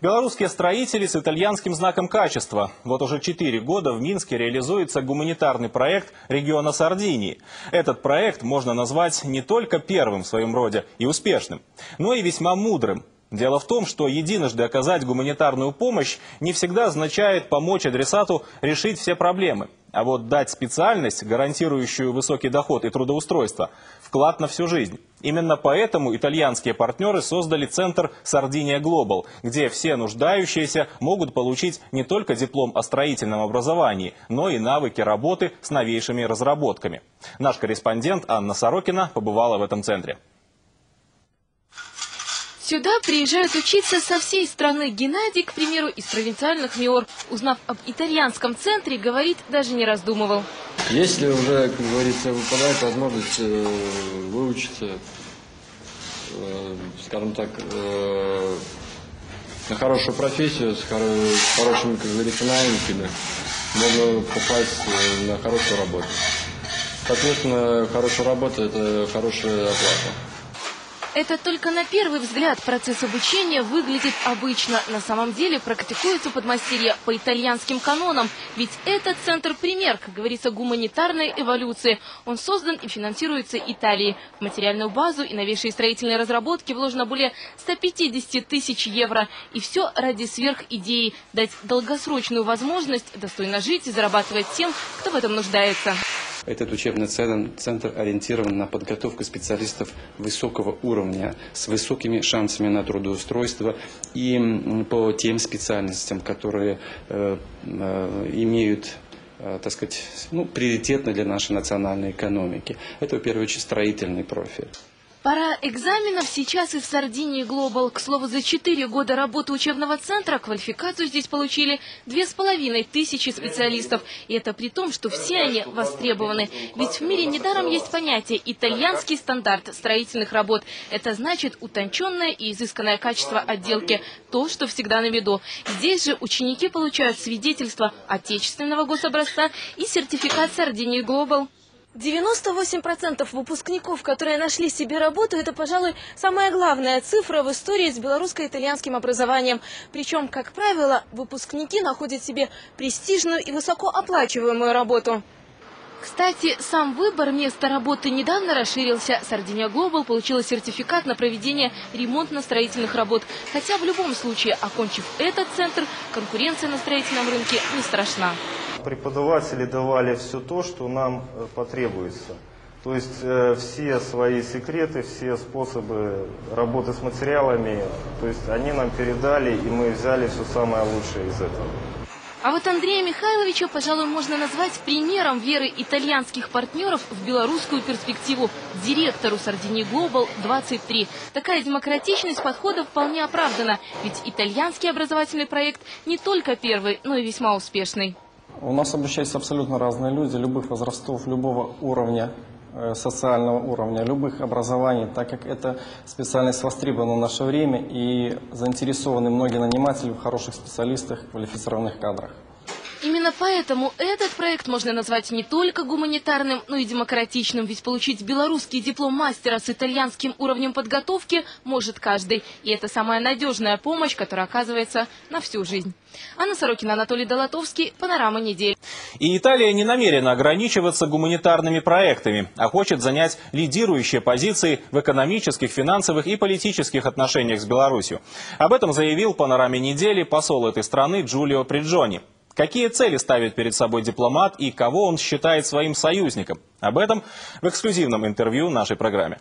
Белорусские строители с итальянским знаком качества. Вот уже 4 года в Минске реализуется гуманитарный проект региона Сардинии. Этот проект можно назвать не только первым в своем роде и успешным, но и весьма мудрым. Дело в том, что единожды оказать гуманитарную помощь не всегда означает помочь адресату решить все проблемы. А вот дать специальность, гарантирующую высокий доход и трудоустройство, вклад на всю жизнь. Именно поэтому итальянские партнеры создали центр «Сардиния Глобал», где все нуждающиеся могут получить не только диплом о строительном образовании, но и навыки работы с новейшими разработками. Наш корреспондент Анна Сорокина побывала в этом центре. Сюда приезжают учиться со всей страны. Геннадий, к примеру, из провинциальных Миор, узнав об итальянском центре, говорит, даже не раздумывал. Если уже, как говорится, выпадает возможность выучиться, скажем так, на хорошую профессию, с хорошими, как говорится, навыками, можно попасть на хорошую работу. Соответственно, хорошая работа – это хорошая оплата. Это только на первый взгляд процесс обучения выглядит обычно. На самом деле практикуется подмастерье по итальянским канонам. Ведь этот центр – пример, как говорится, гуманитарной эволюции. Он создан и финансируется Италией. В материальную базу и новейшие строительные разработки вложено более 150 тысяч евро. И все ради сверхидеи – дать долгосрочную возможность достойно жить и зарабатывать тем, кто в этом нуждается. Этот учебный центр ориентирован на подготовку специалистов высокого уровня, с высокими шансами на трудоустройство и по тем специальностям, которые имеют, так сказать, приоритетно для нашей национальной экономики. Это, в первую очередь, строительный профиль. Пора экзаменов сейчас и в Сардинии Глобал. К слову, за 4 года работы учебного центра квалификацию здесь получили 2500 специалистов. И это при том, что все они востребованы. Ведь в мире недаром есть понятие «итальянский стандарт строительных работ». Это значит утонченное и изысканное качество отделки. То, что всегда на виду. Здесь же ученики получают свидетельство отечественного гособразца и сертификат Сардинии Глобал. 98% выпускников, которые нашли себе работу, это, пожалуй, самая главная цифра в истории с белорусско-итальянским образованием. Причем, как правило, выпускники находят себе престижную и высокооплачиваемую работу. Кстати, сам выбор места работы недавно расширился. Сардиния Глобал получила сертификат на проведение ремонтно-строительных работ. Хотя в любом случае, окончив этот центр, конкуренция на строительном рынке не страшна. Преподаватели давали все то, что нам потребуется. То есть все свои секреты, все способы работы с материалами, то есть они нам передали, и мы взяли все самое лучшее из этого. А вот Андрея Михайловича, пожалуй, можно назвать примером веры итальянских партнеров в белорусскую перспективу. Директору Сардинии Глобал 23. Такая демократичность подхода вполне оправдана. Ведь итальянский образовательный проект не только первый, но и весьма успешный. У нас обучаются абсолютно разные люди, любых возрастов, любого уровня, социального уровня, любых образований, так как эта специальность востребована в наше время и заинтересованы многие наниматели в хороших специалистах, квалифицированных кадрах. Именно поэтому этот проект можно назвать не только гуманитарным, но и демократичным. Ведь получить белорусский диплом мастера с итальянским уровнем подготовки может каждый. И это самая надежная помощь, которая оказывается на всю жизнь. Анна Сорокина, Анатолий Долотовский, «Панорама недели». И Италия не намерена ограничиваться гуманитарными проектами, а хочет занять лидирующие позиции в экономических, финансовых и политических отношениях с Беларусью. Об этом заявил «Панораме недели» посол этой страны Джулио Приджони. Какие цели ставит перед собой дипломат и кого он считает своим союзником? Об этом в эксклюзивном интервью нашей программе.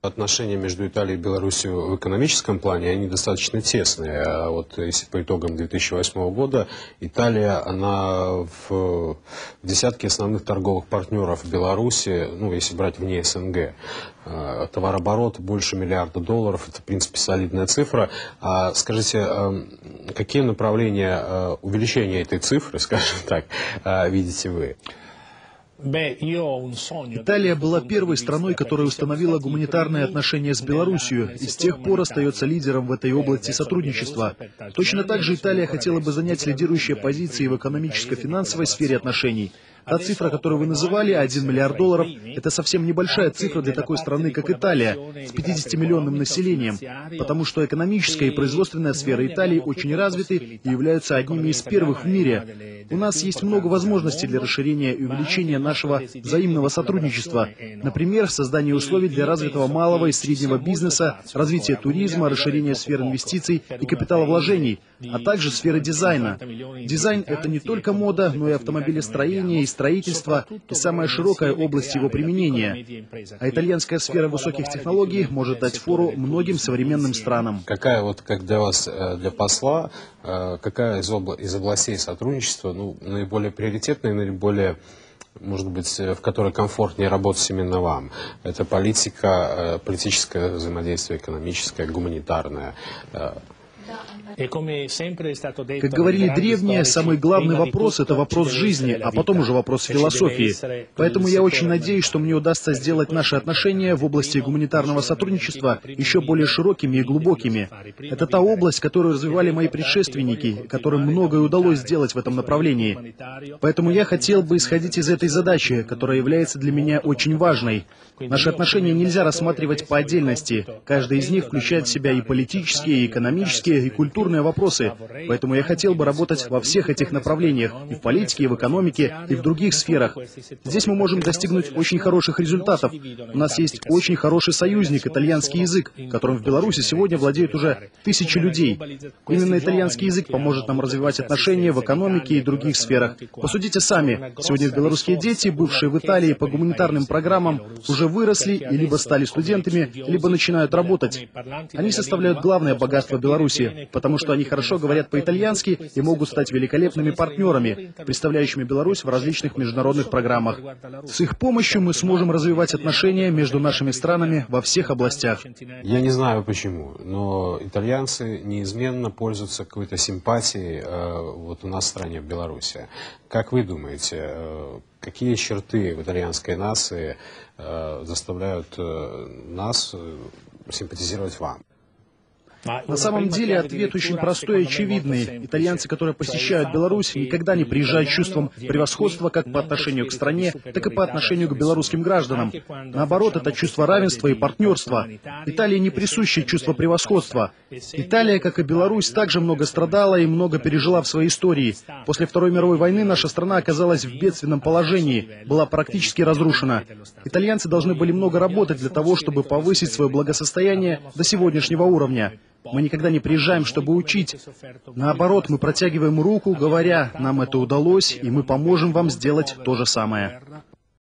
Отношения между Италией и Беларусью в экономическом плане, они достаточно тесные. А вот если по итогам 2008 года, Италия, она в десятке основных торговых партнеров Беларуси, если брать вне СНГ. Товарооборот больше $1 миллиард, это, в принципе, солидная цифра. Скажите, какие направления увеличения этой цифры, скажем так, видите вы? Италия была первой страной, которая установила гуманитарные отношения с Беларусью и с тех пор остается лидером в этой области сотрудничества. Точно так же Италия хотела бы занять лидирующие позиции в экономическо-финансовой сфере отношений. Та цифра, которую вы называли, $1 миллиард, это совсем небольшая цифра для такой страны, как Италия, с 50-миллионным населением, потому что экономическая и производственная сфера Италии очень развиты и являются одними из первых в мире. У нас есть много возможностей для расширения и увеличения нашего взаимного сотрудничества. Например, создание условий для развитого малого и среднего бизнеса, развитие туризма, расширение сфер инвестиций и капиталовложений, а также сферы дизайна. Дизайн — это не только мода, но и автомобилестроение, и строительство, и самая широкая область его применения. А итальянская сфера высоких технологий может дать фору многим современным странам. Какая вот, как для вас, для посла, какая из областей сотрудничества, наиболее приоритетная, наиболее, может быть, в которой комфортнее работать именно вам? Это политика, политическое взаимодействие, экономическое, гуманитарное. Как говорили древние, самый главный вопрос — это вопрос жизни, а потом уже вопрос философии. Поэтому я очень надеюсь, что мне удастся сделать наши отношения в области гуманитарного сотрудничества еще более широкими и глубокими. Это та область, которую развивали мои предшественники, которым многое удалось сделать в этом направлении. Поэтому я хотел бы исходить из этой задачи, которая является для меня очень важной. Наши отношения нельзя рассматривать по отдельности. Каждый из них включает в себя и политические, и экономические, и культурные вопросы. Поэтому я хотел бы работать во всех этих направлениях, и в политике, и в экономике, и в других сферах. Здесь мы можем достигнуть очень хороших результатов. У нас есть очень хороший союзник, итальянский язык, которым в Беларуси сегодня владеют уже тысячи людей. Именно итальянский язык поможет нам развивать отношения в экономике и других сферах. Посудите сами. Сегодня белорусские дети, бывшие в Италии по гуманитарным программам, уже выросли и либо стали студентами, либо начинают работать. Они составляют главное богатство Беларуси, потому что они хорошо говорят по-итальянски и могут стать великолепными партнерами, представляющими Беларусь в различных международных программах. С их помощью мы сможем развивать отношения между нашими странами во всех областях. Я не знаю почему, но итальянцы неизменно пользуются какой-то симпатией вот у нас в стране, в Беларуси. Как вы думаете, какие черты в итальянской нации заставляют нас симпатизировать вам? На самом деле ответ очень простой и очевидный. Итальянцы, которые посещают Беларусь, никогда не приезжают с чувством превосходства как по отношению к стране, так и по отношению к белорусским гражданам. Наоборот, это чувство равенства и партнерства. Италии не присуще чувство превосходства. Италия, как и Беларусь, также много страдала и много пережила в своей истории. После Второй мировой войны наша страна оказалась в бедственном положении, была практически разрушена. Итальянцы должны были много работать для того, чтобы повысить свое благосостояние до сегодняшнего уровня. Мы никогда не приезжаем, чтобы учить. Наоборот, мы протягиваем руку, говоря, нам это удалось, и мы поможем вам сделать то же самое.